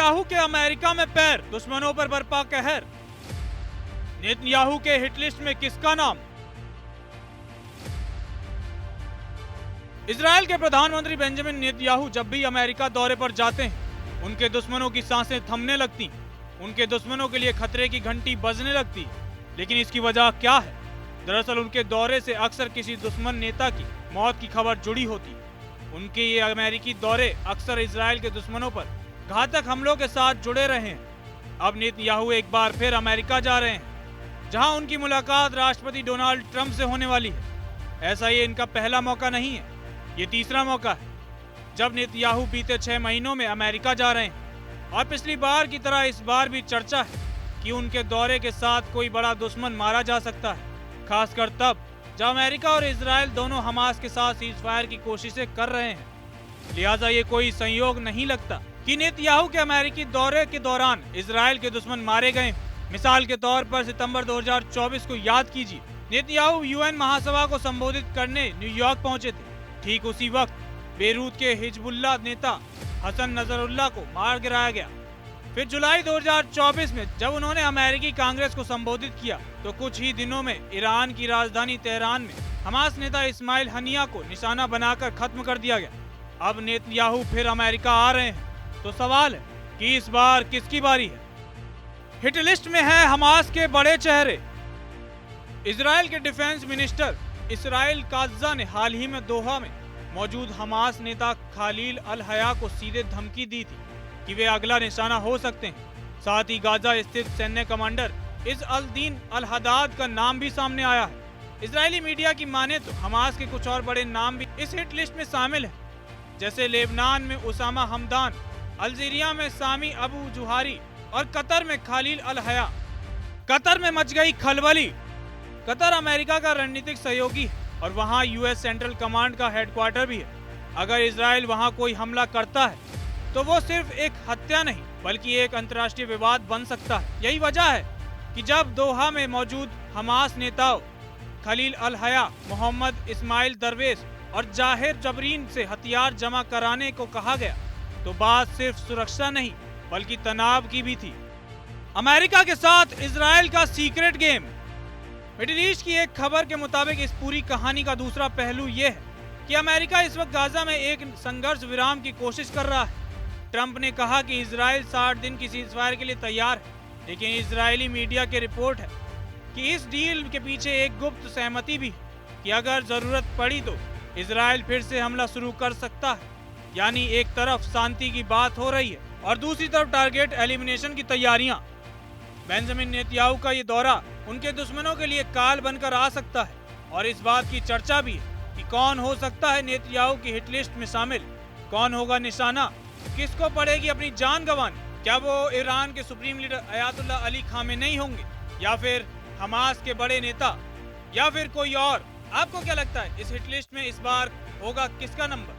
Netanyahu के America में पैर, दुश्मनों पर बरपा कहर। नेतन्याहू के हिट लिस्ट में किसका नाम? इजराइल के प्रधानमंत्री बेंजामिन नेतन्याहू जब भी अमेरिका दौरे पर जाते हैं, उनके दुश्मनों की सांसें थमने लगती, उनके दुश्मनों के लिए खतरे की घंटी बजने लगती। लेकिन इसकी वजह क्या है? दरअसल उनके दौरे से अक्सर किसी दुश्मन नेता की मौत की खबर जुड़ी होती। उनके ये अमेरिकी दौरे अक्सर इजराइल के दुश्मनों पर घातक हमलों के साथ जुड़े रहे हैं। अब नेतन्याहू एक बार फिर अमेरिका जा रहे हैं, जहां उनकी मुलाकात राष्ट्रपति डोनाल्ड ट्रंप से होने वाली है। ऐसा ये इनका पहला मौका नहीं है, ये तीसरा मौका है जब नेतन्याहू बीते 6 महीनों में अमेरिका जा रहे हैं। और पिछली बार की तरह इस बार भी चर्चा है कि उनके दौरे के साथ कोई बड़ा दुश्मन मारा जा सकता है, खासकर तब जब अमेरिका और इजराइल दोनों हमास के साथ सीजफायर की कोशिशें कर रहे हैं। लिहाजा ये कोई संयोग नहीं लगता कि नेतन्याहू के अमेरिकी दौरे के दौरान इजराइल के दुश्मन मारे गए। मिसाल के तौर पर सितंबर 2024 को याद कीजिए, नेतन्याहू यूएन महासभा को संबोधित करने न्यूयॉर्क पहुंचे थे। ठीक उसी वक्त बेरूत के हिजबुल्लाह नेता हसन नजरुल्लाह को मार गिराया गया। फिर जुलाई 2024 में जब उन्होंने अमेरिकी कांग्रेस को संबोधित किया, तो कुछ ही दिनों में ईरान की राजधानी तेहरान में हमास नेता इस्माइल हनिया को निशाना बनाकर खत्म कर दिया गया। अब नेतन्याहू फिर अमेरिका आ रहे हैं, तो सवाल है कि इस बार किसकी बारी है? हिट लिस्ट में है हमास के बड़े चेहरे। इजराइल के डिफेंस मिनिस्टर इसराइल कात्जा ने हाल ही में दोहा में मौजूद हमास नेता खालील अल हया को सीधे धमकी दी थी कि वे अगला निशाना हो सकते हैं। साथ ही गाजा स्थित सैन्य कमांडर इज़ अल दीन अल हदाद का नाम भी सामने आया है। इजरायली मीडिया की माने तो हमास के कुछ और बड़े नाम भी इस हिट लिस्ट में शामिल हैं, जैसे लेबनान में उसामा हमदान, अल्जीरिया में सामी अबू जुहारी और कतर में खालील अल हया। कतर में मच गई खलबली। कतर अमेरिका का रणनीतिक सहयोगी है और वहां यूएस सेंट्रल कमांड का हेडक्वार्टर भी है। अगर इजराइल वहां कोई हमला करता है तो वो सिर्फ एक हत्या नहीं बल्कि एक अंतर्राष्ट्रीय विवाद बन सकता है। यही वजह है कि जब दोहा में मौजूद हमास नेताओं खलील अल हया, मोहम्मद इस्माइल दरवेश और जाहिर जबरीन से हथियार जमा कराने को कहा गया, तो बात सिर्फ सुरक्षा नहीं बल्कि तनाव की भी थी। अमेरिका के साथ इजराइल का सीक्रेट गेम। मिडिल ईस्ट की एक खबर के मुताबिक इस पूरी कहानी का दूसरा पहलू यह है कि अमेरिका इस वक्त गाजा में एक संघर्ष विराम की कोशिश कर रहा है। ट्रंप ने कहा कि इजराइल 60 दिन की सीजफायर के लिए तैयार है, लेकिन इजरायली मीडिया की रिपोर्ट है कि इस डील के पीछे एक गुप्त सहमति भी है कि अगर जरूरत पड़ी तो इजराइल फिर से हमला शुरू कर सकता है। यानी एक तरफ शांति की बात हो रही है और दूसरी तरफ टारगेट एलिमिनेशन की तैयारियां। बेंजामिन नेतन्याहू का ये दौरा उनके दुश्मनों के लिए काल बनकर आ सकता है और इस बात की चर्चा भी है कि कौन हो सकता है नेतन्याहू की हिट लिस्ट में शामिल, कौन होगा निशाना, किसको पड़ेगी अपनी जान गंवानी। क्या वो ईरान के supreme leader Ayatollah Ali Khamenei होंगे, या फिर हमास के बड़े नेता, या फिर कोई और? आपको क्या लगता है इस हिट लिस्ट में इस बार होगा किसका नंबर?